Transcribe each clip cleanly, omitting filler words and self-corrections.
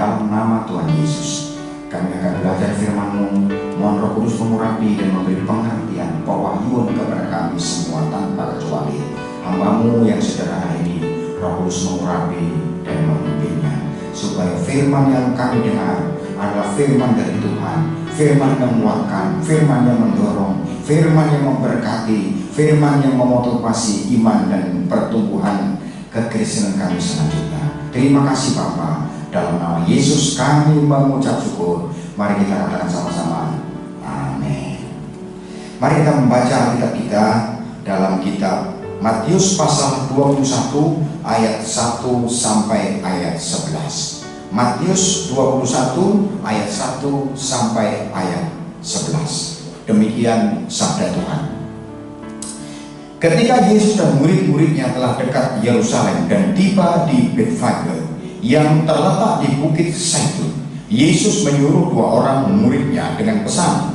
dalam nama Tuhan Yesus. Kami akan belajar firman-Mu. Mohon Roh Kudus mengurapi dan memberi pengertian, pewahyuan kepada kami semua tanpa kecuali. Hamba-Mu yang sederhana ini, Roh Kudus mengurapi dan memimpinnya, supaya firman yang kami dengar adalah firman dari Tuhan, firman yang menguatkan, firman yang mendorong, firman yang memberkati, firman yang memotivasi iman dan pertumbuhan kekristenan kami selanjutnya. Terima kasih Bapa. Dalam nama Yesus kami mengucap syukur. Mari kita katakan sama-sama, amin. Mari kita membaca Alkitab kita dalam kitab Matius pasal 21 ayat 1 sampai ayat 11. Matius 21 ayat 1 sampai ayat 11. Demikian sabda Tuhan. Ketika Yesus dan murid-muridnya telah dekat Yerusalem dan tiba di Betfage yang terletak di Bukit Zaitun, Yesus menyuruh 2 orang muridnya dengan pesan,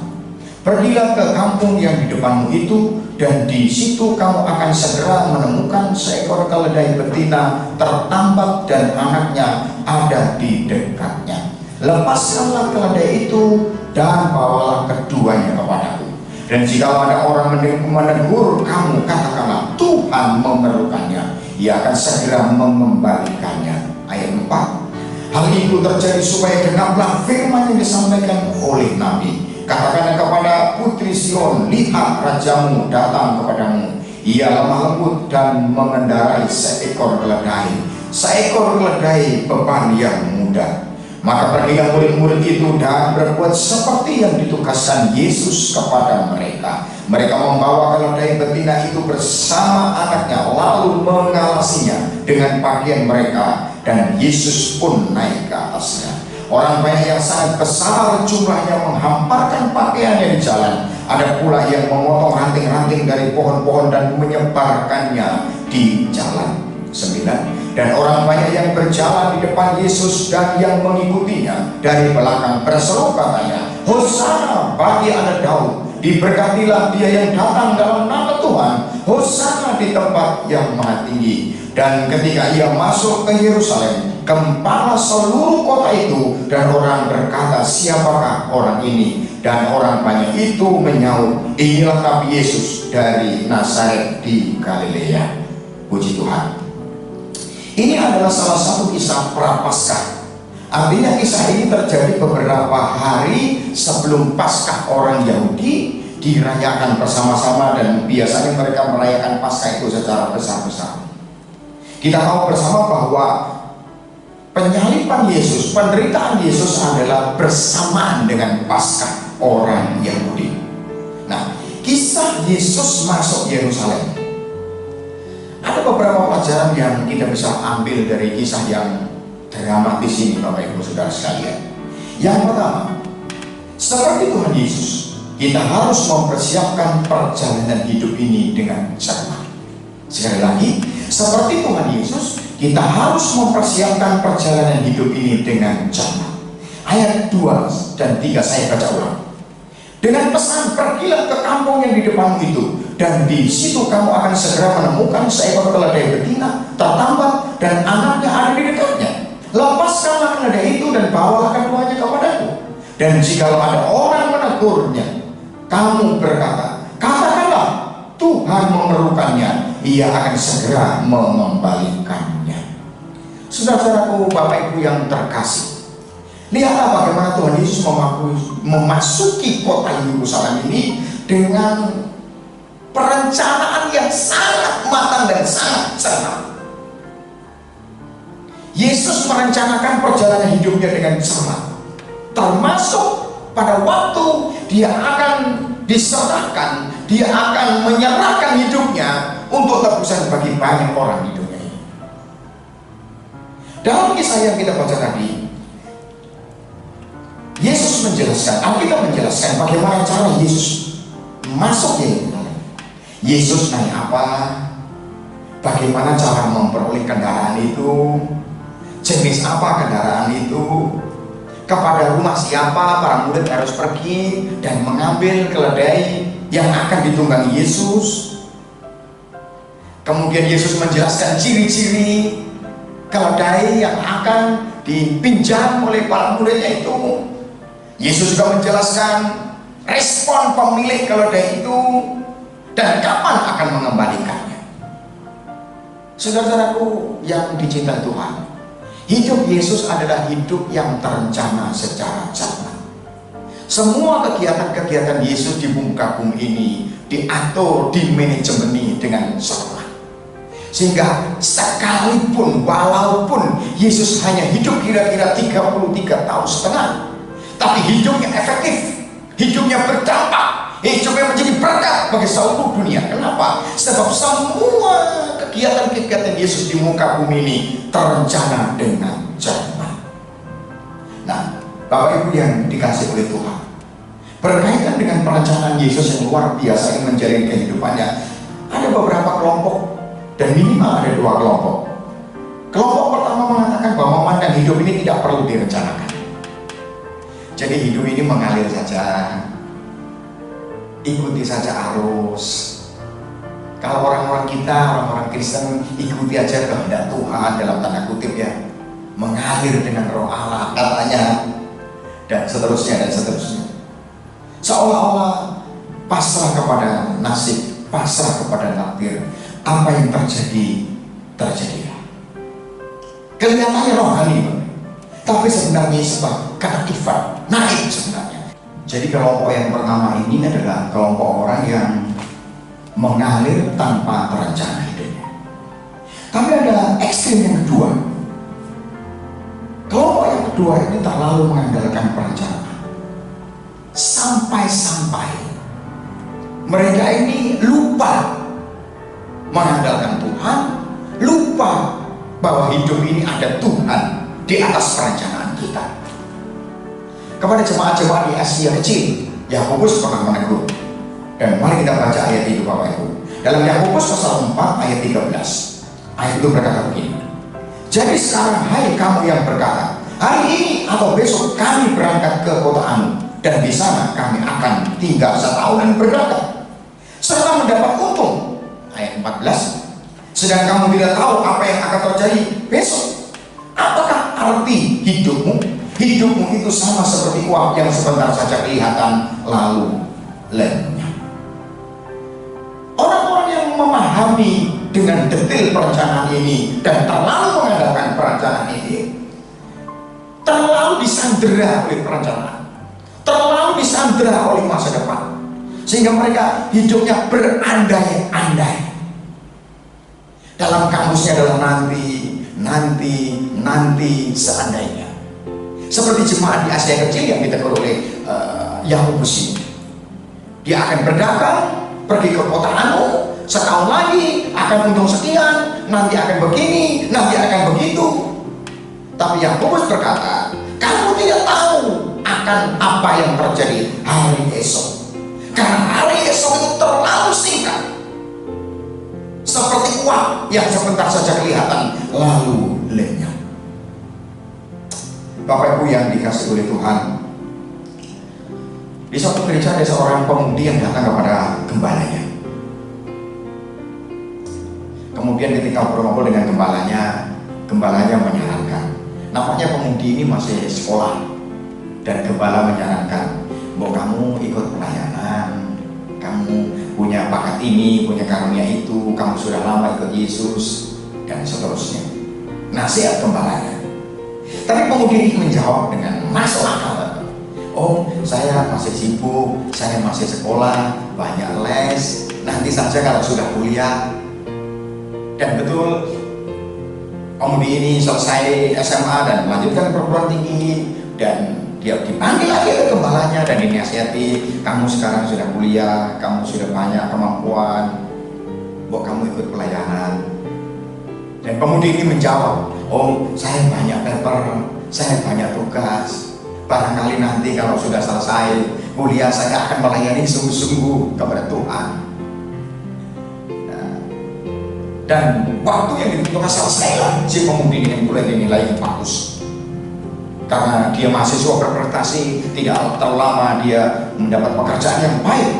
"Pergilah ke kampung yang di depanmu itu, dan di situ kamu akan segera menemukan seekor keledai betina tertambat dan anaknya ada di dekatnya. Lepaskanlah keledai itu dan bawalah keduanya kepadaku. Dan jika ada orang menegur kamu, katakanlah, Tuhan memerlukannya, ia akan segera mengembalikannya." Ayat 4. Hal itu terjadi supaya genaplah firman yang disampaikan oleh Nabi. Katakanlah kepada putri Sion, lihat rajamu datang kepadamu. Ia lemah lembut dan mengendarai seekor keledai beban yang mudah. Maka pergilah murid-murid itu dan berbuat seperti yang ditugaskan Yesus kepada mereka. Mereka membawa keledai betina itu bersama anaknya, lalu mengalasinya dengan pakaian mereka, dan Yesus pun naik ke atasnya. Orang banyak yang sangat besar jumlahnya menghamparkan pakaiannya di jalan. Ada pula yang memotong ranting-ranting dari pohon-pohon dan menyebarkannya di jalan. 9. Dan orang banyak yang berjalan di depan Yesus dan yang mengikutinya dari belakang berseru katanya, "Hosana bagi anak Daud, diberkatilah dia yang datang dalam nama Tuhan, Hosana di tempat yang maha tinggi." Dan ketika ia masuk ke Yerusalem, gempar seluruh kota itu, dan orang berkata, "Siapakah orang ini?" Dan orang banyak itu menyaut, "Inilah Nabi Yesus dari Nazaret di Galilea." Puji Tuhan. Ini adalah salah satu kisah Prapaskah. Artinya kisah ini terjadi beberapa hari sebelum Paskah orang Yahudi dirayakan bersama-sama, dan biasanya mereka merayakan Paskah itu secara besar-besaran. Kita tahu bersama bahwa penyaliban Yesus, penderitaan Yesus adalah bersamaan dengan Paskah orang Yahudi. Nah, kisah Yesus masuk Yerusalem, ada beberapa pelajaran yang kita bisa ambil dari kisah yang dramatis ini, Bapak Ibu Saudara sekalian. Yang pertama, seperti Tuhan Yesus, kita harus mempersiapkan perjalanan hidup ini dengan cermat. Sekali lagi, seperti Tuhan Yesus, kita harus mempersiapkan perjalanan hidup ini dengan cermat. Ayat 2 dan 3 saya baca ulang. Dengan pesan, "Pergilah ke kampung yang di depanmu itu, dan di situ kamu akan segera menemukan seekor keledai betina tertambat dan anaknya ada di dekatnya. Lepaskanlah keledai itu dan bawalah keduanya kepadaku. Dan jika ada orang menegurnya, kamu berkata, katakanlah, Tuhan memerlukannya, ia akan segera mengembalikannya." Saudara-saudaraku, Bapak Ibu yang terkasih, lihatlah bagaimana Tuhan Yesus memasuki kota Yerusalem ini dengan perencanaan yang sangat matang dan sangat cermat. Yesus merencanakan perjalanan hidupnya dengan cermat, termasuk pada waktu dia akan diserahkan, dia akan menyerahkan hidupnya untuk tebusan bagi banyak orang di dunia ini. Dalam kisah yang kita baca tadi, Yesus menjelaskan, Alkitab menjelaskan bagaimana cara Yesus masuk Yerusalem. Yesus naik apa? Bagaimana cara memperoleh kendaraan itu? Jenis apa kendaraan itu? Kepada rumah siapa para murid harus pergi dan mengambil keledai yang akan ditunggangi Yesus? Kemudian Yesus menjelaskan ciri-ciri keledai yang akan dipinjam oleh para muridnya itu. Yesus juga menjelaskan respon pemilik keledai itu dan kapan akan mengembalikannya. Saudara-saudaraku yang dicintai Tuhan, hidup Yesus adalah hidup yang terencana secara cermat. Semua kegiatan-kegiatan Yesus di muka bumi ini diatur, dimanajemeni dengan cermat. Sehingga sekalipun walaupun Yesus hanya hidup kira-kira 33 tahun setengah, tapi hidupnya efektif, hidupnya berdampak, hidupnya menjadi berkat bagi seluruh dunia. Kenapa? Sebab semua kegiatan-kegiatan Yesus di muka bumi ini terencana dengan cermat. Nah, Bapak Ibu yang dikasih oleh Tuhan, berkaitan dengan perencanaan Yesus yang luar biasa yang menjalani kehidupannya, ada beberapa kelompok dan minimal ada 2 kelompok. Kelompok pertama mengatakan bahwa memandang hidup ini tidak perlu direncanakan. Jadi hidup ini mengalir saja, ikuti saja arus. Kalau orang-orang kita, orang-orang Kristen, ikuti aja kehendak Tuhan dalam tanda kutip ya, mengalir dengan Roh Allah katanya, dan seterusnya dan seterusnya. Seolah-olah pasrah kepada nasib, pasrah kepada takdir. Apa yang terjadi, terjadilah. Kelihatannya rohani, tapi sebenarnya sebab keaktifan, naik sebenarnya. Jadi kelompok yang pertama ini adalah kelompok orang yang mengalir tanpa terencana hidupnya. Tapi ada ekstrim yang kedua. Kelompok yang kedua ini terlalu mengandalkan perencanaan. Sampai-sampai mereka ini lupa mengandalkan Tuhan, lupa bahwa hidup ini ada Tuhan di atas perencanaan kita. Kepada jemaat-jemaat di Asia kecil, Yakobus pernah menegur. Dan mari kita baca ayat itu Bapak Ibu. Dalam Yakobus pasal 4 ayat 13. Ayat itu berkata begini. Jadi sekarang hai kamu yang berkata, hari ini atau besok kami berangkat ke kota Anu, dan di sana kami akan tinggal setahun dan berdagang serta mendapat untung. Ayat 14. Sedang kamu tidak tahu apa yang akan terjadi besok. Apakah arti hidupmu? Hidupmu itu sama seperti uap yang sebentar saja kelihatan lalu lenyap. Orang-orang yang memahami dengan detail perencanaan ini dan terlalu mengandalkan perencanaan ini, terlalu disandera oleh perencanaan, terlalu disandera oleh masa depan, sehingga mereka hidupnya berandai-andai. Dalam kamusnya adalah nanti, seandainya. Seperti jemaat di Asia kecil yang ditegur oleh Yakobus ini. Dia akan berdagang, pergi ke kota Anu, setahun lagi akan untung sekian, nanti akan begini, nanti akan begitu. Tapi Yakobus berkata, kamu tidak tahu akan apa yang terjadi hari esok. Karena hari esok itu terlalu singkat, seperti uap yang sebentar saja kelihatan lalu lenyap. Bapak Ibu yang dikasih oleh Tuhan, di suatu gereja ada seorang pemudi yang datang kepada gembalanya. Kemudian ketika ngobrol dengan gembalanya menyarankan, nampaknya pemudi ini masih sekolah, dan gembala menyarankan, bahwa kamu ikut pelayanan, kamu punya bakat ini, punya karunia itu, kamu sudah lama ikut Yesus, dan seterusnya. Nasihat gembalanya. Tapi pemudi ini menjawab dengan masuk akal. Oh, saya masih sibuk, saya masih sekolah, banyak les, nanti saja kalau sudah kuliah. Dan betul, pemudi ini selesai SMA dan melanjutkan perguruan tinggi, dan dia dipanggil lagi ke gembalanya dan dinasihati, kamu sekarang sudah kuliah, kamu sudah banyak kemampuan, buat kamu ikut pelayanan. Dan pemudi ini menjawab, oh saya banyak paper, saya banyak tugas, barangkali nanti kalau sudah selesai kuliah saya akan melayani sungguh-sungguh kepada Tuhan. Nah, dan waktu yang dibutuhkan selesai, si pemudi ini mulai dinilai bagus. Karena dia mahasiswa berprestasi, tidak terlalu lama dia mendapat pekerjaan yang baik.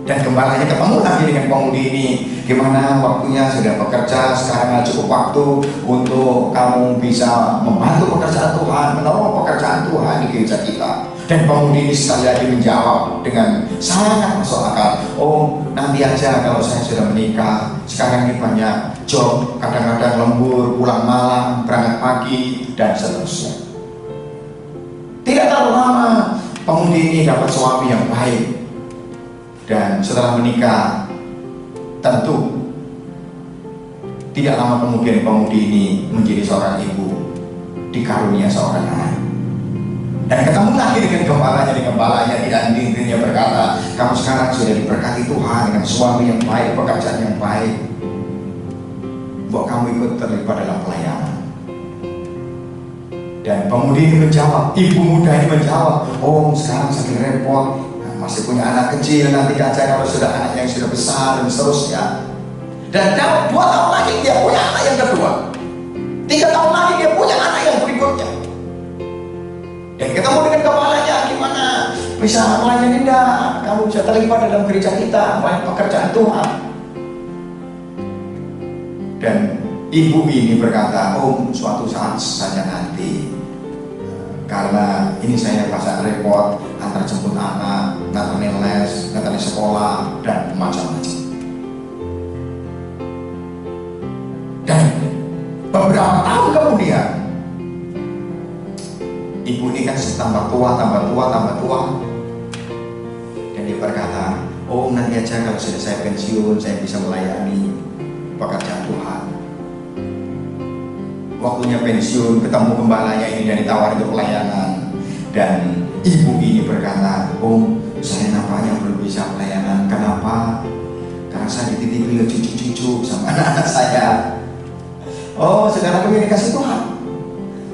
Dan gembalanya ketemu lagi dengan pemudi ini. Gimana waktunya, sudah bekerja, sekarang cukup waktu untuk kamu bisa membantu pekerjaan Tuhan, menolong pekerjaan Tuhan di gereja kita. Dan pemudi ini sekali lagi menjawab dengan sangat masuk akal. Oh, nanti aja kalau saya sudah menikah. Sekarang ini banyak job, kadang-kadang lembur, pulang malam, berangkat pagi, dan seterusnya. Tidak terlalu lama, pemudi ini dapat suami yang baik. Dan setelah menikah, tentu tidak lama kemudian pemudi ini menjadi seorang ibu, dikarunia seorang anak. Dan ketemu lagi dengan gembalanya tidak intinya berkata, kamu sekarang sudah diberkati Tuhan dengan suami yang baik, pekerjaan yang baik. Buat kamu ikut terlibat dalam pelayanan. Dan pemudi ini menjawab, ibu muda ini menjawab, oh sekarang sakit repot, masih punya anak kecil, nanti aja kalau sudah anak yang sudah besar dan seterusnya. Dan 2 tahun lagi dia punya anak yang kedua, 3 tahun lagi dia punya anak yang berikutnya. Dan ketemu dengan kepalanya, gimana bisa melayani enggak? Kamu bisa terlibat dalam gereja kita, melayani pekerjaan Tuhan. Dan ibu ini berkata, suatu saat saja nanti, karena ini saya pasang repot, antar jemput anak, nganterin les, nganterin sekolah, dan macam-macam. Dan beberapa tahun kemudian, ibu ini kan tambah tua, dan dia berkata, nanti aja kalau sudah saya pensiun, saya bisa melayani pekerjaan Tuhan. Waktunya pensiun, ketemu gembalanya ini dan ditawarin untuk pelayanan. Dan ibu ini berkata, saya nampaknya belum bisa pelayanan. Kenapa? Karena saya dititipi oleh cucu-cucu sama anak-anak saya. Sekarang aku ini kasih Tuhan.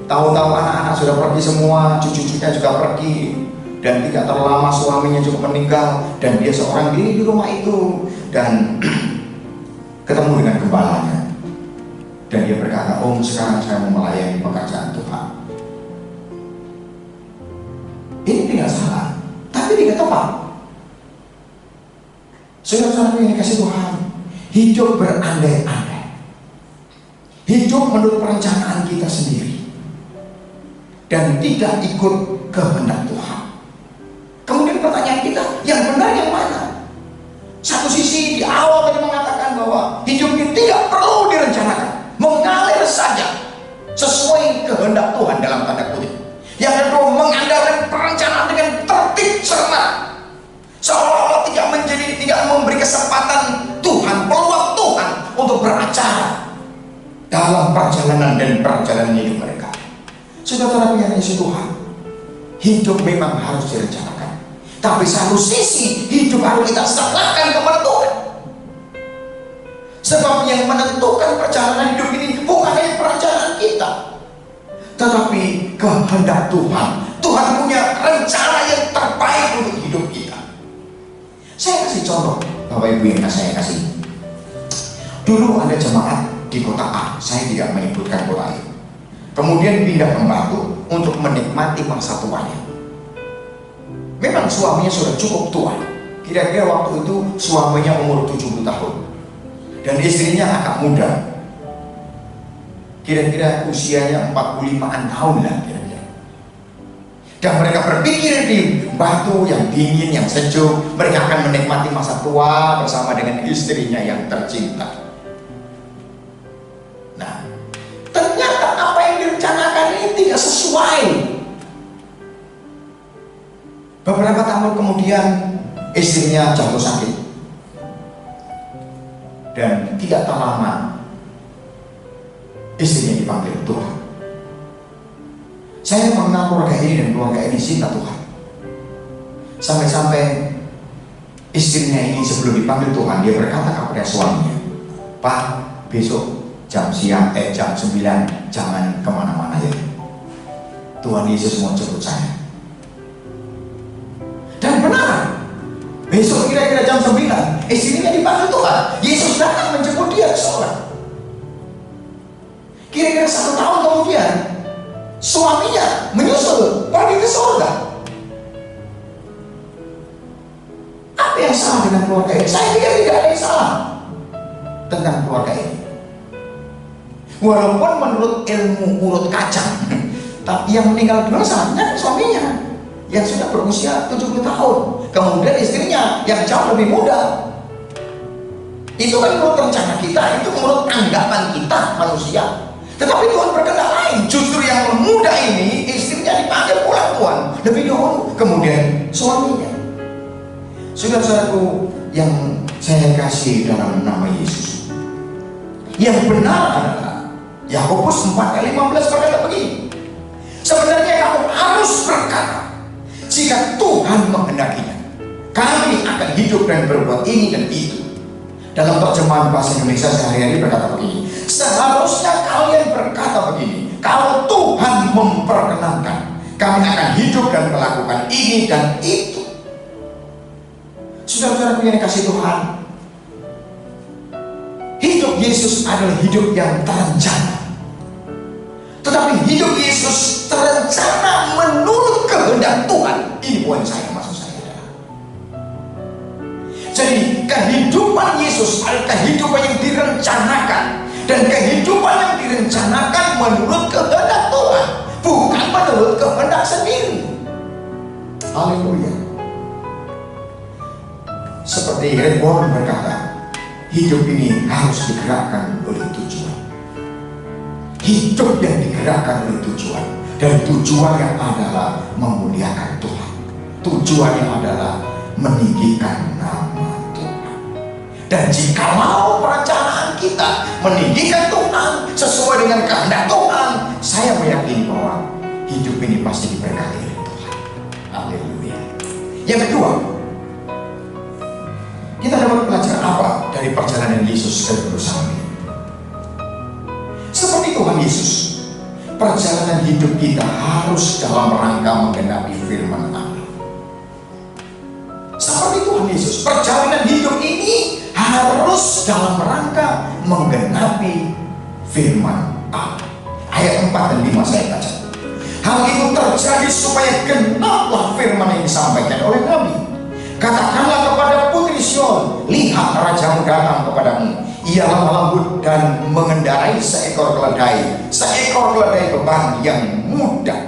Tahu-tahu anak-anak sudah pergi semua, cucu-cucunya juga pergi. Dan tidak terlalu lama suaminya juga meninggal. Dan dia seorang diri di rumah itu. Dan ketemu dengan gembalanya. Dan dia berkata, sekarang saya mau melayani pekerjaan Tuhan. Ini tidak salah, tapi tidak tepat. Saudara-saudara yang dikasih Tuhan, hidup berandai-andai, hidup menurut perencanaan kita sendiri, dan tidak ikut kehendak Tuhan. Kemudian pertanyaan kita, yang benar yang mana? Satu sisi di awal tadi mengatakan bahwa hidup ini tidak perlu direncanakan, mengalir saja sesuai kehendak Tuhan dalam tanda kutip. Yang kedua, mengandalkan perencanaan dengan tertib cermat, seolah-olah tidak memberi kesempatan Tuhan, peluang Tuhan untuk beracara dalam perjalanan hidup mereka. Saudara-saudara yang dikasihi Tuhan, hidup memang harus direncanakan, tapi satu sisi hidup harus kita serahkan kepada Tuhan. Sebab yang menentukan perjalanan hidup ini bukan hanya perencanaan kita, tetapi kehendak Tuhan. Tuhan punya rencana yang terbaik untuk hidup kita. Saya kasih contoh, Bapak Ibu yang saya kasih. Dulu ada jemaat di kota A, saya tidak menyebutkan kota itu. Kemudian pindah ke Batu untuk menikmati masa tuanya. Memang suaminya sudah cukup tua. Kira-kira waktu itu suaminya umur 70 tahun. Dan istrinya agak muda, kira-kira usianya 45-an tahun lah kira-kira. Dan mereka berpikir di Batu yang dingin, yang sejuk, mereka akan menikmati masa tua bersama dengan istrinya yang tercinta. Nah, ternyata apa yang direncanakan ini tidak sesuai. Beberapa tahun kemudian istrinya jatuh sakit. Dan tidak lama istrinya dipanggil Tuhan. Saya mengenal keluarga ini dan keluarga ini cinta Tuhan. Sampai-sampai istrinya ini sebelum dipanggil Tuhan, dia berkata kepada suaminya, Pak, besok jam 9 jangan kemana-mana ya. Tuhan Yesus mau jemput saya. Dan benar, besok kira-kira jam 9 istrinya dipanggil Tuhan. Yesus datang menjemput dia ke sorga. Kira-kira 1 tahun kemudian suaminya menyusul pergi ke sorga. Apa yang yang salah dengan keluarga ini? Saya pikir tidak ada yang salah tentang keluarga ini. Walaupun menurut ilmu urut kacang, tapi yang meninggal duluan saatnya suaminya yang sudah berusia 70 tahun, kemudian istrinya yang jauh lebih muda. Itu kan menurut rencana kita, itu menurut anggapan kita manusia. Tetapi Tuhan berkehendak lain. Justru yang muda ini istrinya dipanggil pulang Tuhan lebih dahulu, kemudian suaminya. Saudara-saudaraku yang saya kasih dalam nama Yesus, yang benar adalah Yakobus 4:15 berkata begini, sebenarnya kamu harus berkata, jika Tuhan menghendakinya, kami akan hidup dan berbuat ini dan itu. Dalam terjemahan bahasa Indonesia sehari-hari berkata begini, seharusnya kalian berkata begini, kalau Tuhan memperkenankan, kami akan hidup dan melakukan ini dan itu. Saudara-saudara yang dikasih Tuhan, hidup Yesus adalah hidup yang terencana. Tetapi hidup Yesus terencana menurut kehendak Tuhan. Ini poin saya, maksud saya. Jadi kehidupan Yesus adalah kehidupan yang direncanakan, dan kehidupan yang direncanakan menurut kehendak Tuhan, bukan menurut kehendak sendiri. Haleluya. Seperti Rebon berkata, hidup ini harus digerakkan oleh tujuan. Hidup yang digerakkan oleh tujuan, dan tujuannya adalah memuliakan Tuhan. Tujuannya adalah meninggikan nama Tuhan. Dan jikalau perencanaan kita meninggikan Tuhan sesuai dengan kehendak Tuhan, saya meyakini bahwa hidup ini pasti diberkati oleh Tuhan. Haleluya. Yang kedua, kita dapat belajar apa dari perjalanan Yesus dan berusaha ini? Seperti Tuhan Yesus, perjalanan hidup kita harus dalam rangka menggenapi firman Allah. Seperti Tuhan Yesus, perjalanan hidup ini harus dalam rangka menggenapi firman Allah. Ayat 4 dan 5 saya baca. Hal itu terjadi supaya genaplah firman yang disampaikan oleh Nabi. Katakanlah kepada putri Sion, lihat rajamu datang kepadamu. Ia lemah lembut dan mengendarai seekor keledai beban yang mudah.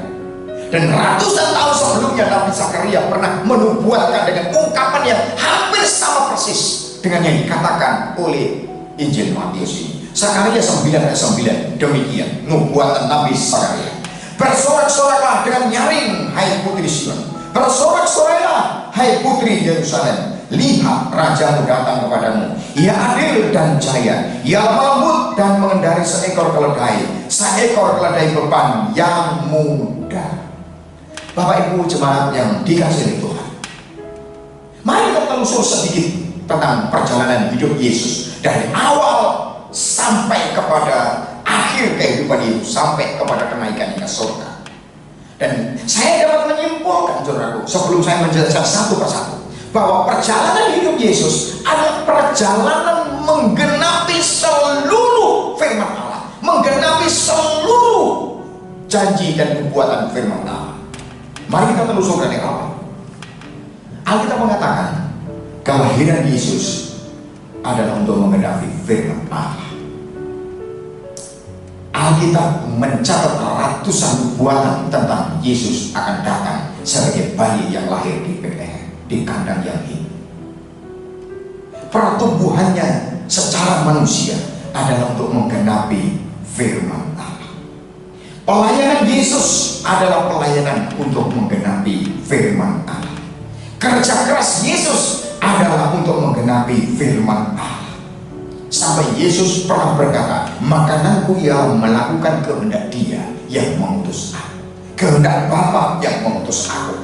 Dan ratusan tahun sebelumnya Nabi Zakaria pernah menubuatkan dengan ungkapan yang hampir sama persis dengan yang dikatakan oleh Injil Matius ini. Zakaria 9:9, demikian nubuatan Nabi Zakaria. Bersorak-soraklah dengan nyaring, hai putri Sion. Bersorak-soraklah, hai putri Yerusalem. Lihat rajamu datang kepadamu. Ia adil dan jaya. Ia lemah lembut dan mengendarai seekor keledai beban yang mudah. Bapak Ibu jemaat yang dikasihi oleh Tuhan, mari kita telusur sedikit tentang perjalanan hidup Yesus dari awal sampai kepada akhir kehidupan Yesus, sampai kepada kenaikannya ke surga. Dan saya dapat menyimpulkan, saudaraku, sebelum saya menjelaskan satu persatu, bahwa perjalanan hidup Yesus adalah perjalanan menggenapi seluruh firman Allah, menggenapi seluruh janji dan nubuatan firman Allah. Mari kita telusur dari awal. Alkitab mengatakan kelahiran Yesus adalah untuk menggenapi firman Allah. Alkitab mencatat ratusan nubuatan tentang Yesus akan datang sebagai bayi yang lahir di Betlehem, di kandang yang ini. Pertumbuhannya secara manusia adalah untuk menggenapi firman Allah. Pelayanan Yesus adalah pelayanan untuk menggenapi firman Allah. Kerja keras Yesus adalah untuk menggenapi firman Allah. Sampai Yesus pernah berkata, makananku ialah melakukan kehendak Dia yang mengutus aku, kehendak Bapa yang mengutus aku.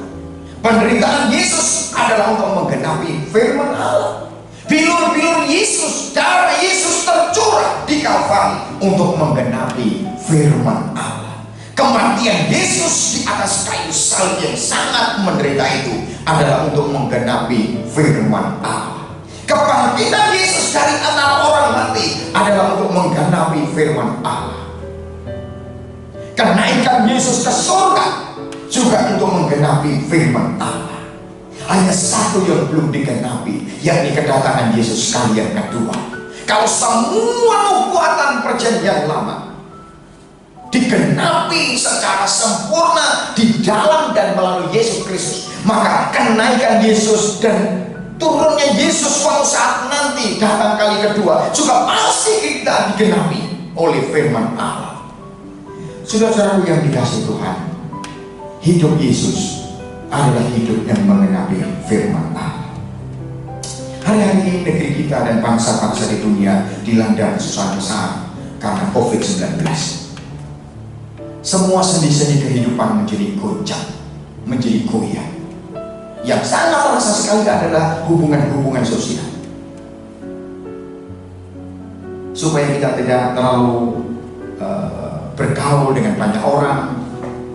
Penderitaan Yesus adalah untuk menggenapi firman Allah. Bilur-bilur Yesus, darah Yesus tercurah di Kalvari untuk menggenapi firman Allah. Kematian Yesus di atas kayu salib yang sangat menderita itu adalah untuk menggenapi firman Allah. Kebangkitan Yesus dari antara orang mati adalah untuk menggenapi firman Allah. Kenaikan Yesus ke surga juga untuk menggenapi firman Allah. Hanya satu yang belum digenapi, yakni kedatangan Yesus kali yang kedua. Kalau semua nubuatan perjanjian lama digenapi secara sempurna di dalam dan melalui Yesus Kristus, maka kenaikan Yesus dan turunnya Yesus suatu saat nanti datang kali kedua juga pasti kita digenapi oleh firman Allah. Saudara-saudaraku yang dikasihi Tuhan, hidup Yesus adalah hidup yang mengenapi firman Allah. Hari-hari ini negeri kita dan bangsa-bangsa di dunia dilanda kesusahan besar karena COVID-19. Semua sendi-sendi kehidupan menjadi goncang, menjadi goyah. Yang sangat terasa sekali adalah hubungan-hubungan sosial. Supaya kita tidak terlalu bergaul dengan banyak orang,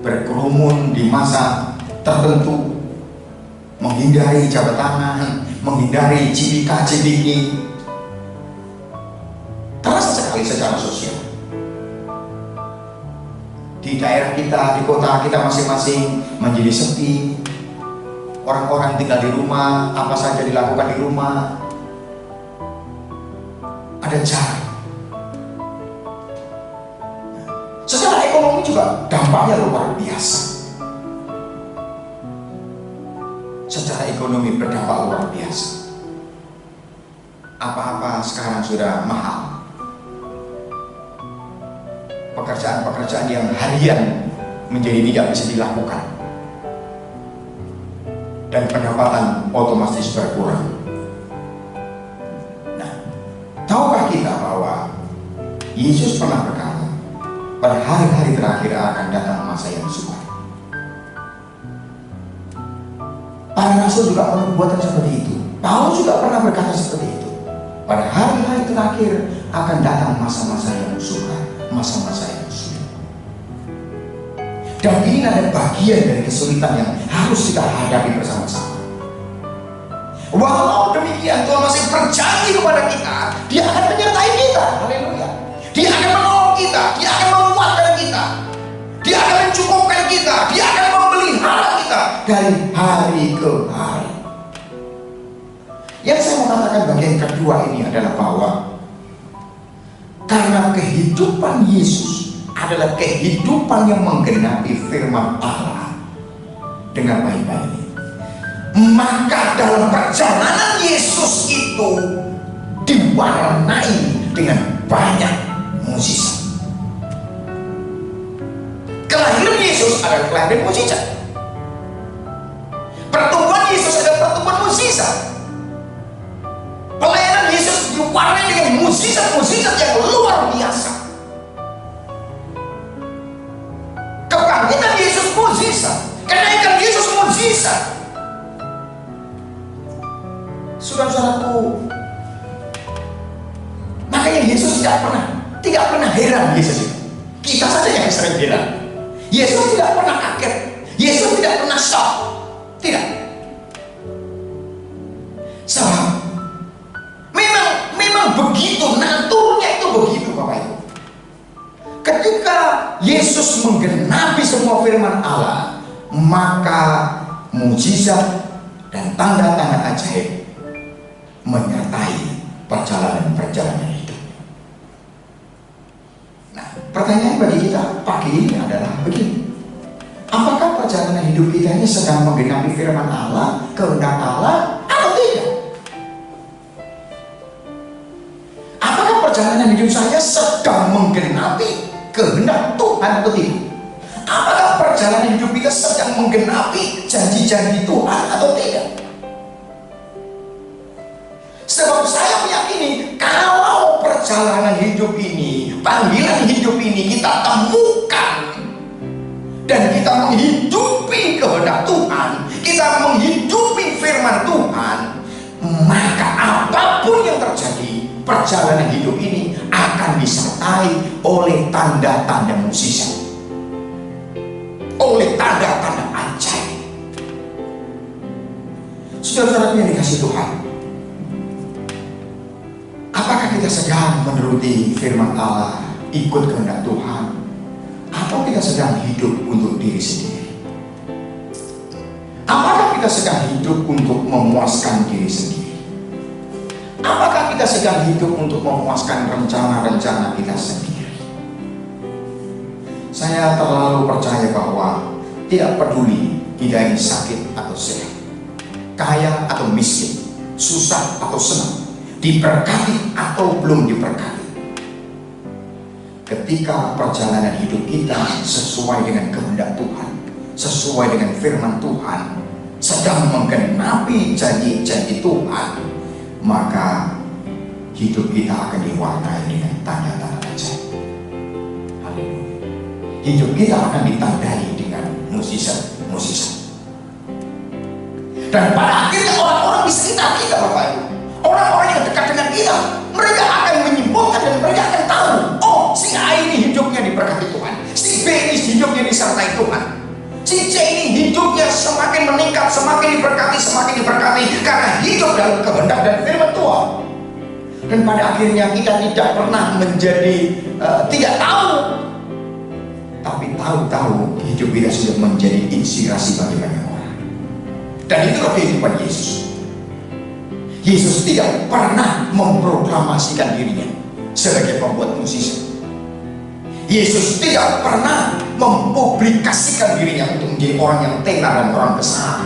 berkerumun di masa tertentu, menghindari jabat tangan, menghindari cipika-cipiki. Terasa sekali secara sosial. Di daerah kita, di kota kita masing-masing menjadi sepi. Orang-orang tinggal di rumah, apa saja dilakukan di rumah. Ada jarak. Secara ekonomi juga dampaknya luar biasa. Secara ekonomi berdampak luar biasa. Apa-apa sekarang sudah mahal. Pekerjaan-pekerjaan yang harian menjadi tidak bisa dilakukan, dan pendapatan otomatis berkurang. Nah, tahukah kita bahwa Yesus pernah berkata, pada hari-hari terakhir akan datang masa yang sukar. Para rasul juga perbuatan seperti itu. Paulus juga pernah berkata seperti itu. Pada hari-hari terakhir akan datang masa-masa yang sukar, masa-masa yang sulit. Dan ini adalah bagian dari kesulitan yang harus kita hadapi bersama-sama. Walau demikian, Tuhan masih berjanji kepada kita, Dia akan menyertai kita. Haleluya. Dia akan menolong kita, Dia akan menguatkan kita, Dia akan mencukupkan kita, Dia akan memelihara kita dari hari ke hari. Yang saya mau katakan bagian kedua ini adalah bahwa karena kehidupan Yesus adalah kehidupan yang menggenapi firman Allah dengan baik-baik, maka dalam perjalanan Yesus itu diwarnai dengan banyak mukjizat. Kelahiran Yesus adalah kelahiran mukjizat. Pertumbuhan Yesus adalah pertumbuhan mukjizat. Pelayanan Yesus diwarnai dengan mukjizat-mukjizat yang luar biasa. Kebangkitan Yesus mukjizat, kenaikan Yesus mukjizat. Saudara-saudaraku, makanya Yesus tidak pernah heran. Yesus itu, kita saja yang sering heran. Yesus tidak pernah kaget, Yesus tidak pernah shock, tidak. Sebab memang begitu, naturnya itu begitu, Bapak Ibu. Ketika Yesus menggenapi semua firman Allah, maka mukjizat dan tanda-tanda ajaib menyertai perjalanan hidup. Nah, pertanyaan bagi kita pagi ini adalah begini: apakah perjalanan hidup kita ini sedang menggenapi firman Allah, kehendak Allah, atau tidak? Apakah perjalanan hidup saya sedang menggenapi kehendak Tuhan atau tidak? Apakah perjalanan hidup kita sedang menggenapi janji-janji Tuhan atau tidak? Sebab saya meyakini kalau perjalanan hidup ini, panggilan hidup ini kita temukan dan kita menghidupi kehendak Tuhan, kita menghidupi firman Tuhan, maka apapun yang terjadi, perjalanan hidup ini akan disertai oleh tanda-tanda mukjizat, oleh tanda-tanda ajaib. Saudara-saudara yang dikasihi Tuhan, apakah kita sedang menuruti firman Allah, ikut kehendak Tuhan, atau kita sedang hidup untuk diri sendiri? Apakah kita sedang hidup untuk memuaskan diri sendiri? Apakah kita sedang hidup untuk memuaskan rencana-rencana kita sendiri? Saya terlalu percaya bahwa tidak peduli kita ini sakit atau sehat, kaya atau miskin, susah atau senang, diberkati atau belum diberkati. Ketika perjalanan hidup kita sesuai dengan kehendak Tuhan, sesuai dengan firman Tuhan, sedang menggenapi janji-janji Tuhan, maka hidup kita akan diwarnai dengan tanda-tanda ajaib. Haleluya. Hidup kita akan ditandai dengan mukjizat-mukjizat. Dan pada akhirnya orang-orang di sekitar kita, Bapak Ibu, orang-orang yang dekat dengan kita, mereka akan menyimpulkan dan mereka akan tahu, oh, si A ini hidupnya diberkati Tuhan, si B ini hidupnya disertai Tuhan, si C ini hidupnya semakin meningkat, semakin diberkati karena hidup dalam kehendak dan firman Tuhan. Dan pada akhirnya kita tidak pernah menjadi tidak tahu, tapi tahu-tahu hidup kita sudah menjadi inspirasi bagi banyak orang. Dan itulah kehidupan Yesus. Yesus tidak pernah memproklamasikan dirinya sebagai pembuat mukjizat. Yesus tidak pernah mempublikasikan dirinya untuk menjadi orang yang tenar dan orang besar.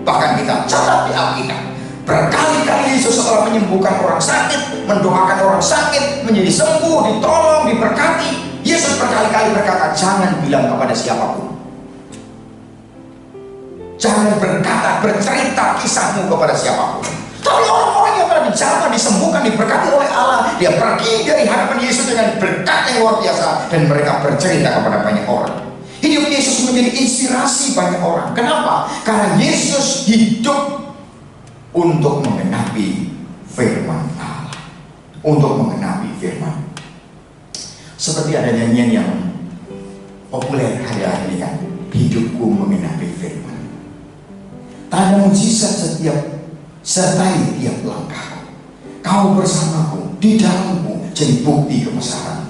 Bahkan kita catat di Alkitab, berkali-kali Yesus setelah menyembuhkan orang sakit, mendoakan orang sakit, menjadi sembuh, ditolong, diberkati, Yesus berkali-kali berkata, jangan bilang kepada siapapun. Jangan bercerita kisahmu kepada siapapun. Tapi orang-orang yang telah dijamah, disembuhkan, diberkati oleh Allah, dia pergi dari hadapan Yesus dengan berkat yang luar biasa, dan mereka bercerita kepada banyak orang. Hidup Yesus menjadi inspirasi banyak orang. Kenapa? Karena Yesus hidup untuk menggenapi firman Allah, untuk menggenapi firman. Seperti ada nyanyian yang populer hari-hari ini kan, hidupku menggenapi firman. Tanda mujizat setiap sertai tiap langkah. Kau bersamaku, di dalamku, jadi bukti kebesaran.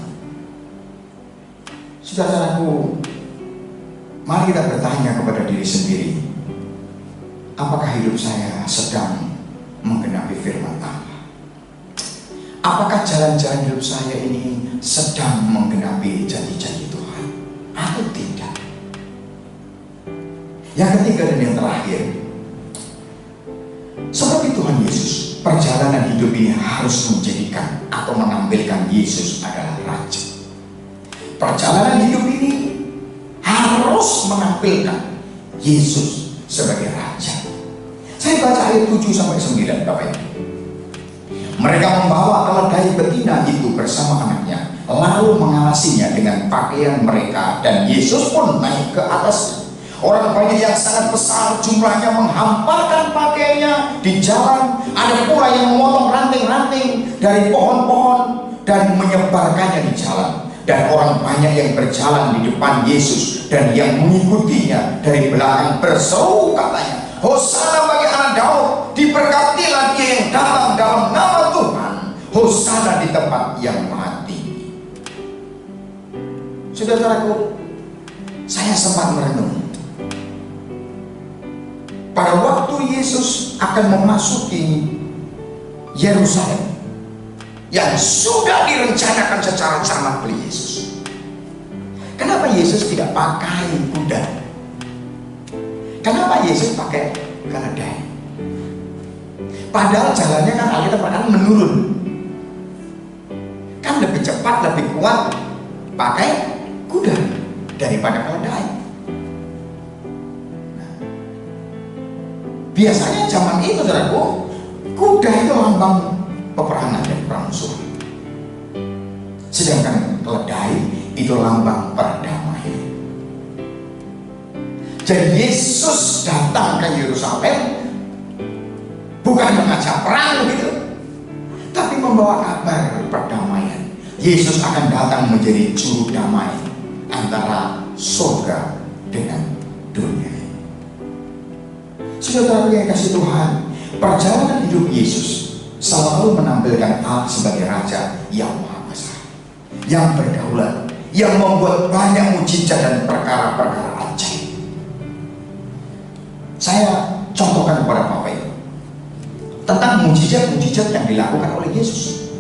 Saudara-saudaraku, mari kita bertanya kepada diri sendiri, apakah hidup saya sedang menggenapi firman Allah? Apakah jalan-jalan hidup saya ini sedang menggenapi janji-janji Tuhan atau tidak? Yang ketiga dan yang terakhir, seperti Tuhan Yesus, perjalanan hidup ini harus menjadikan atau menampilkan Yesus adalah Raja. Perjalanan hidup ini harus menampilkan Yesus sebagai Raja. Saya baca ayat 7-9, Bapak Ibu. Mereka membawa keledai betina itu bersama anaknya, lalu mengawasinya dengan pakaian mereka, dan Yesus pun naik ke atasnya. Orang banyak yang sangat besar jumlahnya menghamparkan pakaiannya di jalan. Ada pula yang memotong ranting-ranting dari pohon-pohon dan menyebarkannya di jalan. Dan orang banyak yang berjalan di depan Yesus dan yang mengikutinya dari belakang berseru katanya, Hosana bagi anak Daud, diberkatilah dia yang datang dalam nama Tuhan, Hosana di tempat yang maha tinggi. Saudara-saudaraku, saya sempat merenung. Pada waktu Yesus akan memasuki Yerusalem yang sudah direncanakan secara cermat oleh Yesus, kenapa Yesus tidak pakai kuda? Kenapa Yesus pakai keledai? Padahal jalannya kan Alkitab berkata menurun, kan lebih cepat, lebih kuat pakai kuda daripada keledai. Biasanya zaman itu, saudaraku, kuda itu lambang peperangan dan perang musuh. Sedangkan keledai itu lambang perdamaian. Jadi Yesus datang ke Yerusalem bukan mengajak perang begitu, tapi membawa kabar perdamaian. Yesus akan datang menjadi juru damai antara surga dengan dunia. Saudara yang kasih Tuhan, perjalanan hidup Yesus selalu menampilkan Allah sebagai Raja yang maha besar, yang berdaulat, yang membuat banyak mujizat dan perkara-perkara ajaib. Saya contohkan kepada Bapak Ibu tentang mujizat-mujizat yang dilakukan oleh Yesus,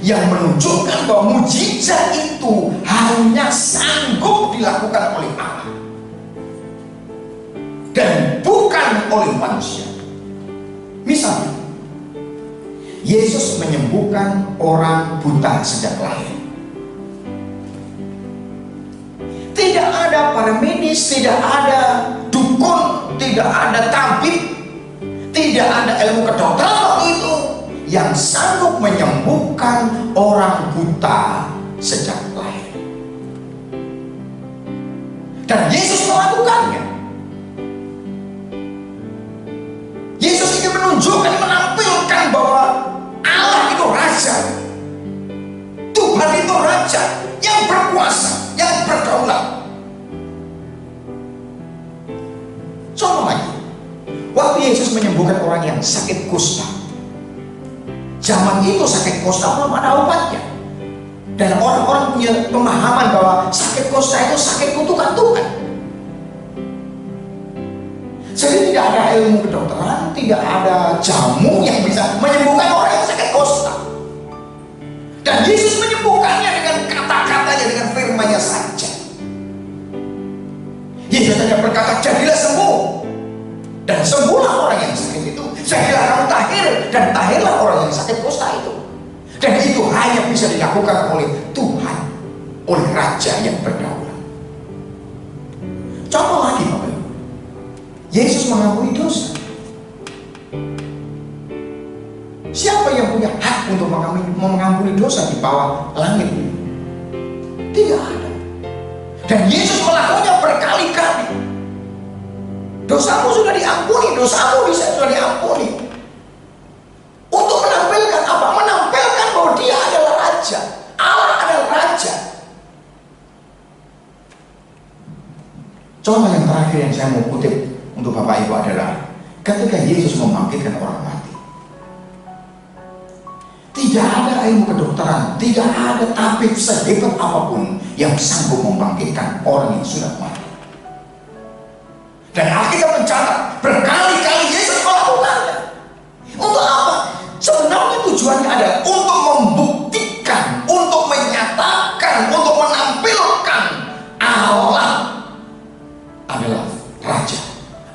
yang menunjukkan bahwa mujizat itu hanya sanggup dilakukan oleh Allah dan bukan oleh manusia. Misalnya, Yesus menyembuhkan orang buta sejak lahir. Tidak ada para medis, tidak ada dukun, tidak ada tabib, tidak ada ilmu kedokteran waktu itu yang sanggup menyembuhkan orang buta sejak lahir. Dan Yesus melakukannya. Yesus ingin menunjukkan, menampilkan bahwa Allah itu Raja, Tuhan itu Raja yang berkuasa, yang berdaulat. Contoh lagi, waktu Yesus menyembuhkan orang yang sakit kusta, zaman itu sakit kusta belum ada obatnya, dan orang-orang punya pemahaman bahwa sakit kusta itu sakit kutukan Tuhan. Jadi tidak ada ilmu kedokteran, tidak ada jamu yang bisa menyembuhkan orang yang sakit kusta. Dan Yesus menyembuhkannya dengan kata-katanya, dengan firman-Nya saja. Yesus hanya berkata, jadilah sembuh. Dan sembuhlah orang yang sakit itu. Jadilah kamu tahir, dan tahirlah orang yang sakit kusta itu. Dan itu hanya bisa dilakukan oleh Tuhan, oleh Raja yang berdaulat. Contoh lagi, Bapak Ibu, Yesus mengampuni dosa. Siapa yang punya hak untuk mengampuni dosa di bawah langit? Tidak ada. Dan Yesus melakukannya berkali-kali. Dosamu sudah diampuni, dosamu sudah diampuni. Untuk menampilkan apa? Menampilkan bahwa Dia adalah Raja, Allah adalah Raja. Contoh yang terakhir yang saya mau kutip untuk Bapak Ibu adalah ketika Yesus membangkitkan orang mati. Tidak ada ilmu kedokteran, tidak ada tabib sehebat apapun yang sanggup membangkitkan orang yang sudah mati. Dan Alkitab mencatat berkali-kali Yesus melakukannya. Untuk apa? Sebenarnya tujuannya adalah untuk membuktikan, untuk menyatakan, untuk menampilkan Allah adalah Raja.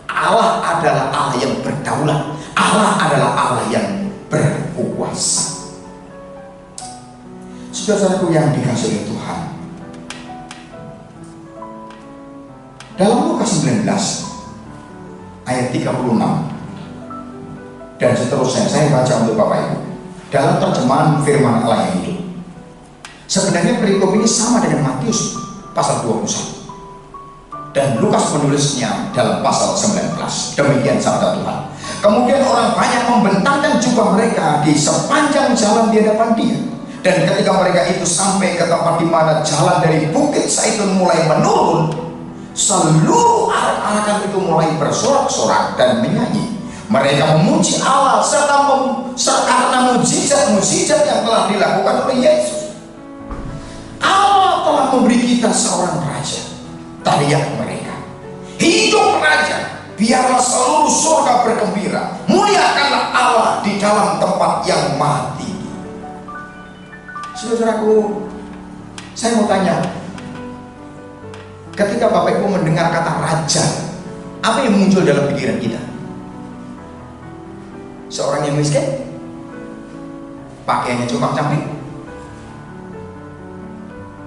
Allah adalah Allah yang berdaulat. Allah adalah Allah yang berkuasa. Saudara-saudaraku yang dikasihi oleh Tuhan, dalam Lukas 19 ayat 36 dan seterusnya, saya baca untuk Bapak Ibu dalam terjemahan firman Allah yang hidup. Sebenarnya perikop ini sama dengan Matius pasal 21, dan Lukas menulisnya dalam pasal 19. Demikian sabda Tuhan. Kemudian orang banyak membentangkan jubah mereka di sepanjang jalan di hadapan Dia. Dan ketika mereka itu sampai ke tempat di mana jalan dari Bukit Zaitun mulai menurun, seluruh anak-anak itu mulai bersorak-sorak dan menyanyi. Mereka memuji Allah karena mujizat-mujizat yang telah dilakukan oleh Yesus. Allah telah memberi kita seorang Raja. Teriak mereka, hidup Raja, biarlah seluruh surga bergembira, muliakanlah Allah di dalam tempat yang maha tinggi. Saudaraku, saya mau tanya, ketika Bapak Ibu mendengar kata Raja, apa yang muncul dalam pikiran kita? Seorang yang miskin? Pakaiannya compang-camping?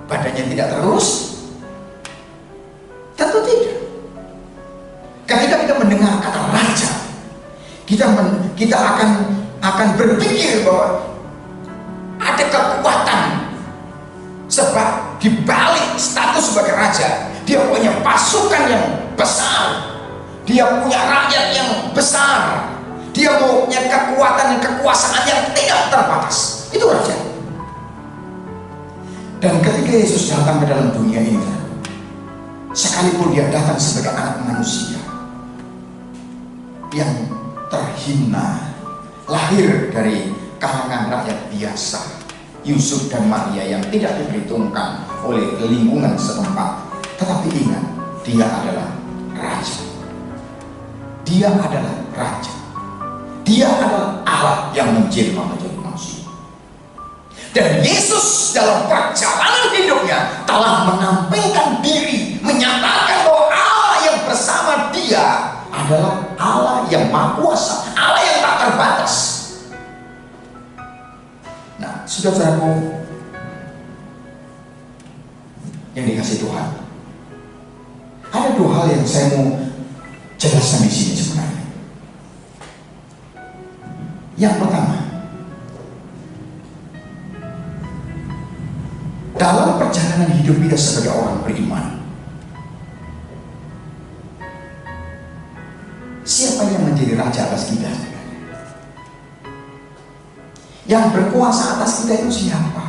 Badannya tidak terurus? Tentu tidak. Ketika kita mendengar kata Raja, kita akan berpikir bahwa ada kekuatan, sebab di balik status sebagai Raja, Dia punya pasukan yang besar, Dia punya rakyat yang besar, Dia punya kekuatan dan kekuasaan yang tidak terbatas. Itu Raja. Dan ketika Yesus datang ke dalam dunia ini, sekalipun Dia datang sebagai anak manusia yang terhina, lahir dari kalangan rakyat biasa, Yusuf dan Maria yang tidak diperhitungkan oleh lingkungan setempat. Tetapi ingat, Dia adalah Raja. Dia adalah Raja. Dia adalah Allah yang menjelma menjadi manusia. Dan Yesus dalam perjalanan hidupnya telah menampilkan diri, menyatakan bahwa Allah yang bersama dia adalah Allah yang maha kuasa, Allah yang tak terbatas. Nah, saudara-saudaraku yang dikasih Tuhan, ada dua hal yang saya mau jelaskan di sini sebenarnya. Yang pertama, dalam perjalanan hidup kita sebagai orang beriman, siapa yang menjadi raja atas kita? Yang berkuasa atas kita itu siapa?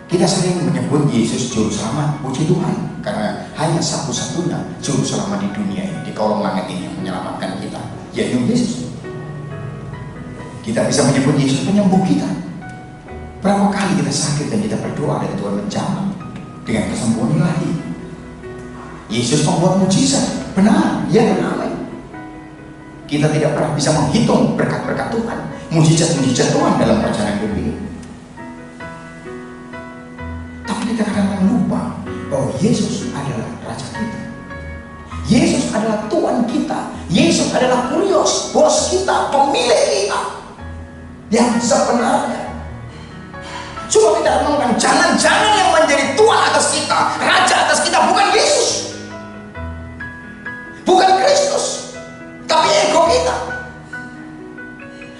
Kita sering menyebut Yesus juru selamat, puji Tuhan, karena hanya satu-satunya juru selamat di dunia ini, di kolong langit ini yang menyelamatkan kita, yaitu Yesus. Kita bisa menyebut Yesus penyembuh kita. Berapa kali kita sakit dan kita berdoa dan Tuhan menjamah dengan kesembuhan ilahi. Yesus membuat mujizat, benar, ya benar. Kita tidak pernah bisa menghitung berkat-berkat Tuhan, mujizat-mujizat Tuhan dalam perjalanan hidup ini. Kita kadang-kadang lupa bahwa Yesus adalah Raja kita. Yesus adalah Tuhan kita. Yesus adalah Kurios, bos kita, pemilik kita yang sebenarnya. Coba kita renungkan, jangan-jangan yang menjadi Tuhan atas kita, Raja atas kita bukan Yesus, bukan Kristus, tapi ego kita.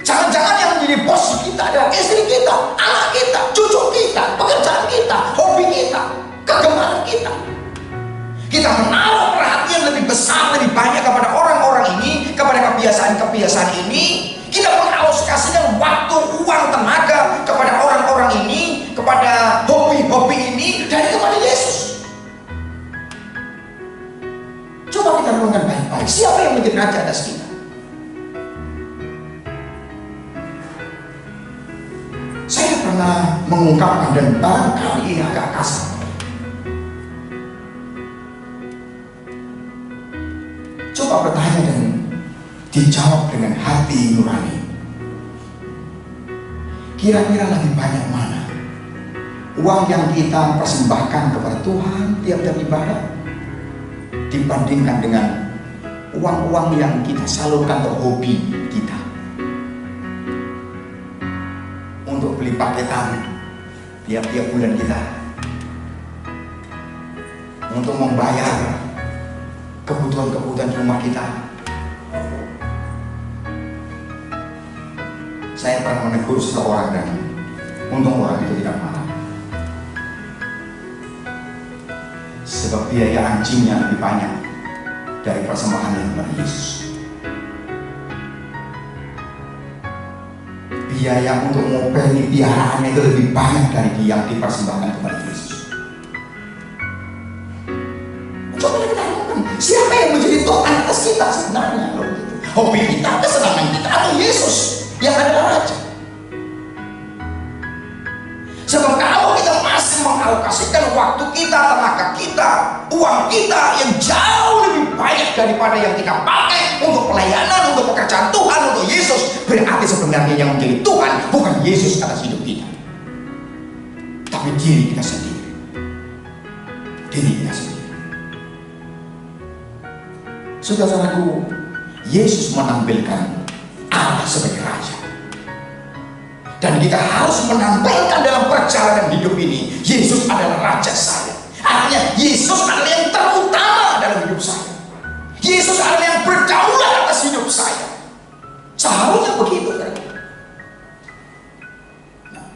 Jangan-jangan yang menjadi bos kita adalah istri kita, anak kita, cucu kita, pekerjaan kita, hobi kita, kegemaran kita. Kita menaruh perhatian lebih besar, lebih banyak kepada orang-orang ini, kepada kebiasaan-kebiasaan ini. Kita mengalokasikan waktu, uang, tenaga kepada orang-orang ini, kepada hobi-hobi ini, dan kepada Yesus. Coba kita renungkan baik-baik, siapa yang menjadi raja atas kita? Saya pernah mengungkapkan dan barangkali ini agak kasar. Coba bertanya dan dijawab dengan hati nurani. Kira-kira lebih banyak mana uang yang kita persembahkan kepada Tuhan tiap-tiap ibadah dibandingkan dengan uang-uang yang kita salurkan ke hobi kita, untuk beli paketan tiap-tiap bulan kita, untuk membayar kebutuhan-kebutuhan rumah kita. Saya pernah menegur seseorang dan untung orang itu tidak marah, sebab biaya anjingnya lebih banyak dari persembahan yang kepada Yesus. Biaya untuk mobil peliharaannya itu lebih banyak dari yang dipersembahkan kepada Yesus. Coba kita renungkan, siapa yang menjadi Tuhan atas kita sebenarnya? Hobi kita, kesenangan kita, atau Yesus yang adalah Raja? Sebab kalau kita masih mengalokasikan waktu kita, tenaga kita, uang kita yang jauh lebih banyak daripada yang kita pakai untuk pelayanan, untuk pekerjaan Tuhan, untuk Yesus, berarti sebenarnya yang menjadi Tuhan bukan Yesus atas hidup kita, tapi diri kita sendiri. Diri kita sendiri. Saudara-saudaraku, Yesus menampilkan Allah sebagai Raja. Dan kita harus menampilkan dalam perjalanan hidup ini, Yesus adalah Raja saya. Artinya Yesus adalah yang terutama dalam hidup saya. Yesus adalah yang berdaulat atas hidup saya. Seharusnya begitu kan? Nah,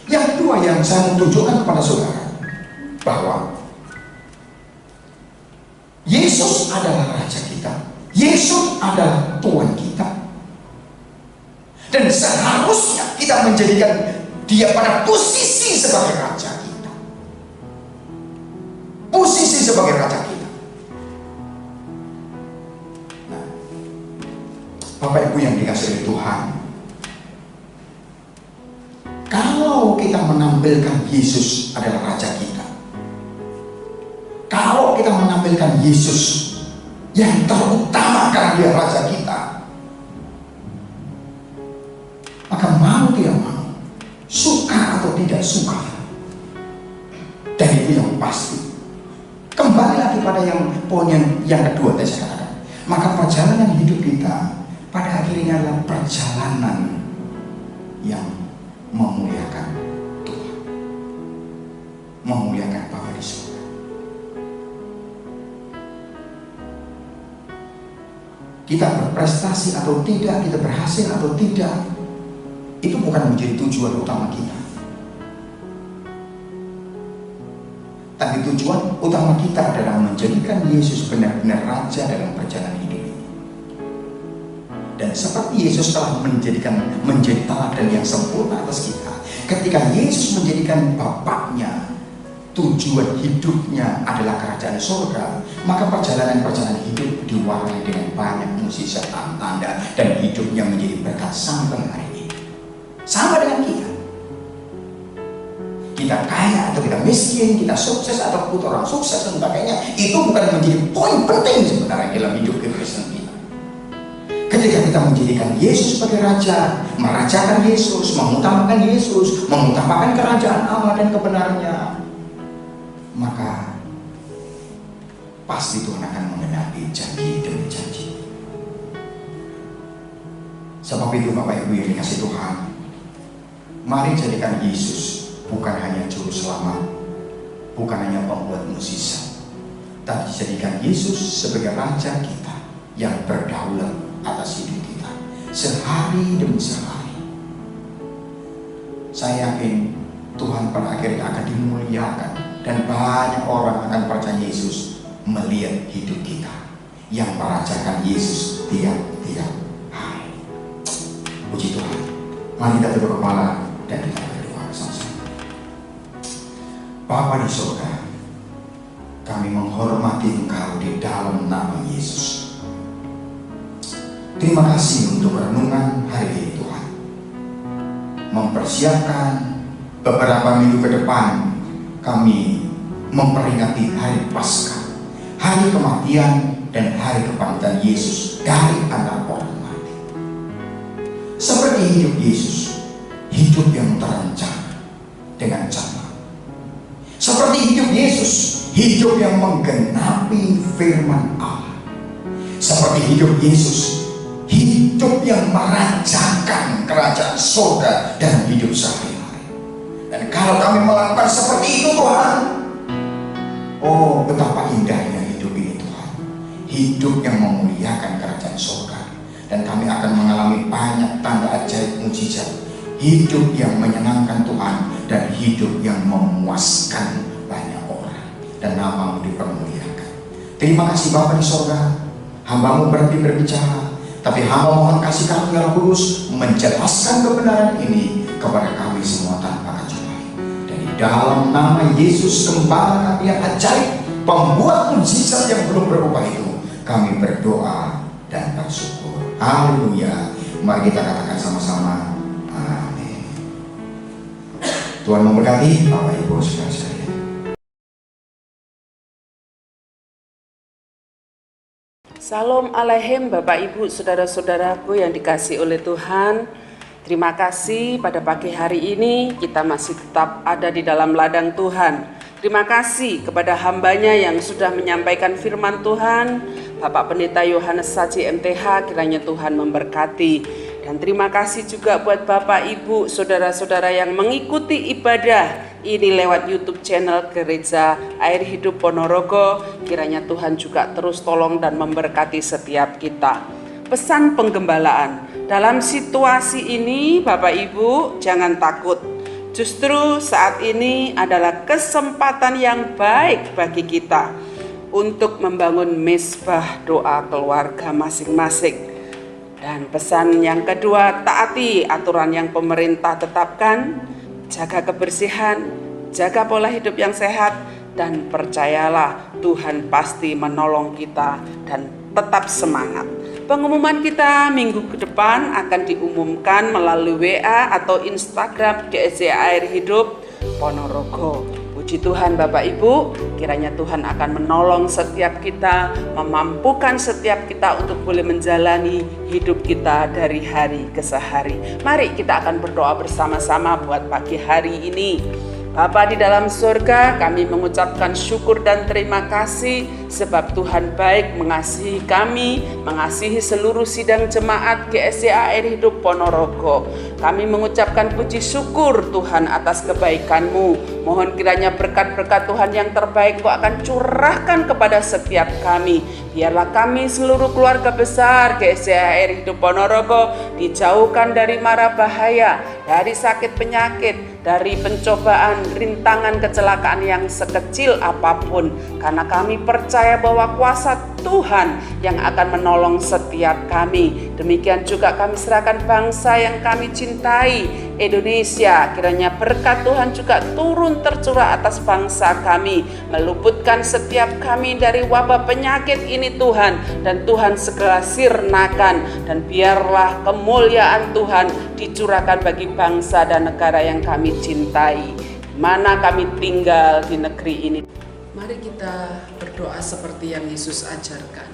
yang kedua yang saya mau tunjukkan kepada saudara, bahwa Yesus adalah Raja kita, Yesus adalah Tuhan kita. Dan seharusnya kita menjadikan dia pada posisi sebagai Raja kita. Posisi sebagai Raja kita. Nah, Bapak Ibu yang dikasihi oleh Tuhan, kalau kita menampilkan Yesus adalah Raja kita, kalau kita kita menampilkan Yesus yang terutama karena dia Raja kita, maka mau tidak mau, suka atau tidak suka, dan itu yang pasti. Kembali lagi pada yang poin yang kedua tadi saya katakan, maka perjalanan hidup kita pada akhirnya adalah perjalanan yang memuliakan Tuhan, memuliakan Bapa di surga. Kita berprestasi atau tidak, kita berhasil atau tidak, itu bukan menjadi tujuan utama kita. Tapi tujuan utama kita adalah menjadikan Yesus benar-benar Raja dalam perjalanan hidup ini. Dan seperti Yesus telah menjadi teladan yang sempurna atas kita, ketika Yesus menjadikan Bapaknya tujuan hidupnya adalah kerajaan surga, maka perjalanan hidup diwarnai dengan banyak mukjizat tanda dan hidupnya menjadi berkat sampai hari ini. Sama dengan kita kaya atau kita miskin, kita sukses atau kita orang sukses dan sebagainya, itu bukan menjadi poin penting sebenarnya dalam hidup Kristen kita. Ketika kita menjadikan Yesus sebagai Raja, merajakan Yesus, mengutamakan kerajaan Allah dan kebenarannya, maka pasti Tuhan akan mengenapi janji demi janji. Sebab itu Bapak Ibu yang dikasih Tuhan, mari jadikan Yesus bukan hanya juru selamat, bukan hanya pembuat mukjizat, tapi jadikan Yesus sebagai Raja kita yang berdaulat atas hidup kita sehari demi sehari. Saya yakin Tuhan pada akhirnya akan dimuliakan dan banyak orang akan percaya Yesus melihat hidup kita yang merajakan Yesus tiap-tiap hari. Puji Tuhan. Mari kita tunduk kepala dan kita berdoa sama-sama. Bapa di surga, kami menghormati Engkau di dalam nama Yesus. Terima kasih untuk renungan hari ini Tuhan. Mempersiapkan beberapa minggu ke depan kami memperingati hari Paskah, hari kematian dan hari kebangkitan Yesus dari antara orang mati. Seperti hidup Yesus, hidup yang terencana dengan cara. Seperti hidup Yesus, hidup yang menggenapi firman Allah. Seperti hidup Yesus, hidup yang merajakan kerajaan surga dan hidup sehari-hari. Dan kalau kami melakukan seperti itu Tuhan, oh betapa indahnya hidup ini Tuhan. Hidup yang memuliakan kerajaan surga. Dan kami akan mengalami banyak tanda ajaib mujizat. Hidup yang menyenangkan Tuhan dan hidup yang memuaskan banyak orang. Dan nama-Mu dipermuliakan. Terima kasih Bapa di surga. Hamba-Mu berhenti berbicara, tapi hamba mohon kasih karunia Roh Kudus menjelaskan kebenaran ini kepada kami semua tanpa kecuali. Dan di dalam nama Yesus Gembala yang ajaib, pembuat mujizat yang belum berubah itu, kami berdoa dan bersyukur. Haleluya. Mari kita katakan sama-sama, amin. Tuhan memberkati Bapak Ibu saudara sekalian. Salam Aleichem Bapak Ibu saudara-saudaraku yang dikasihi oleh Tuhan. Terima kasih pada pagi hari ini kita masih tetap ada di dalam ladang Tuhan. Terima kasih kepada hambanya yang sudah menyampaikan firman Tuhan, Bapak Pendeta Yohanes Saji MTH, kiranya Tuhan memberkati. Dan terima kasih juga buat Bapak Ibu saudara-saudara yang mengikuti ibadah ini lewat YouTube channel Gereja Air Hidup Ponorogo. Kiranya Tuhan juga terus tolong dan memberkati setiap kita. Pesan penggembalaan, dalam situasi ini Bapak Ibu jangan takut. Justru saat ini adalah kesempatan yang baik bagi kita untuk membangun mezbah doa keluarga masing-masing. Dan pesan yang kedua, taati aturan yang pemerintah tetapkan, jaga kebersihan, jaga pola hidup yang sehat, dan percayalah Tuhan pasti menolong kita dan tetap semangat. Pengumuman kita minggu ke depan akan diumumkan melalui WA atau Instagram GSJ Air Hidup Ponorogo. Puji Tuhan Bapak Ibu, kiranya Tuhan akan menolong setiap kita, memampukan setiap kita untuk boleh menjalani hidup kita dari hari ke hari. Mari kita akan berdoa bersama-sama buat pagi hari ini. Bapa di dalam surga, kami mengucapkan syukur dan terima kasih sebab Tuhan baik mengasihi kami, mengasihi seluruh sidang jemaat GSCA Air Hidup Ponorogo. Kami mengucapkan puji syukur Tuhan atas kebaikan-Mu. Mohon kiranya berkat-berkat Tuhan yang terbaik Kau akan curahkan kepada setiap kami. Biarlah kami seluruh keluarga besar GSCA Air Hidup Ponorogo dijauhkan dari mara bahaya, dari sakit penyakit, dari pencobaan, rintangan, kecelakaan yang sekecil apapun. Karena kami percaya bahwa kuasa Tuhan yang akan menolong setiap kami. Demikian juga kami serahkan bangsa yang kami cintai, Indonesia. Kiranya berkat Tuhan juga turun tercurah atas bangsa kami, meluputkan setiap kami dari wabah penyakit ini Tuhan, dan Tuhan segera sirnakan, dan biarlah kemuliaan Tuhan dicurahkan bagi bangsa dan negara yang kami cintai, mana kami tinggal di negeri ini. Mari kita berdoa seperti yang Yesus ajarkan.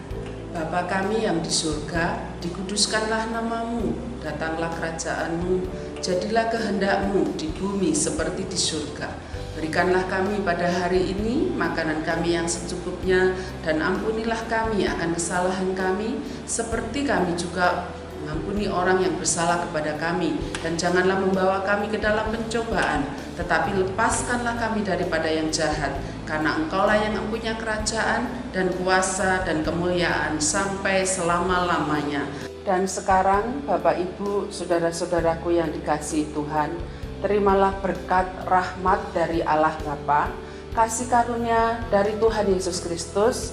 Bapa kami yang di surga, dikuduskanlah nama-Mu, datanglah kerajaan-Mu, jadilah kehendak-Mu di bumi seperti di surga. Berikanlah kami pada hari ini makanan kami yang secukupnya, dan ampunilah kami akan kesalahan kami, seperti kami juga mengampuni orang yang bersalah kepada kami. Dan janganlah membawa kami ke dalam pencobaan, tetapi lepaskanlah kami daripada yang jahat. Karena Engkaulah yang mempunyai kerajaan dan kuasa dan kemuliaan sampai selama-lamanya. Dan sekarang Bapak Ibu, saudara-saudaraku yang dikasihi Tuhan, terimalah berkat rahmat dari Allah Bapa, kasih karunia dari Tuhan Yesus Kristus,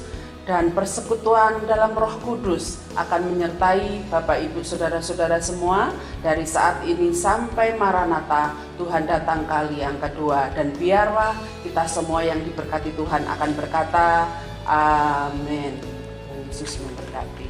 dan persekutuan dalam Roh Kudus akan menyertai Bapak Ibu saudara-saudara semua dari saat ini sampai Maranatha, Tuhan datang kali yang kedua. Dan biarlah kita semua yang diberkati Tuhan akan berkata amin. Yesus memberkati.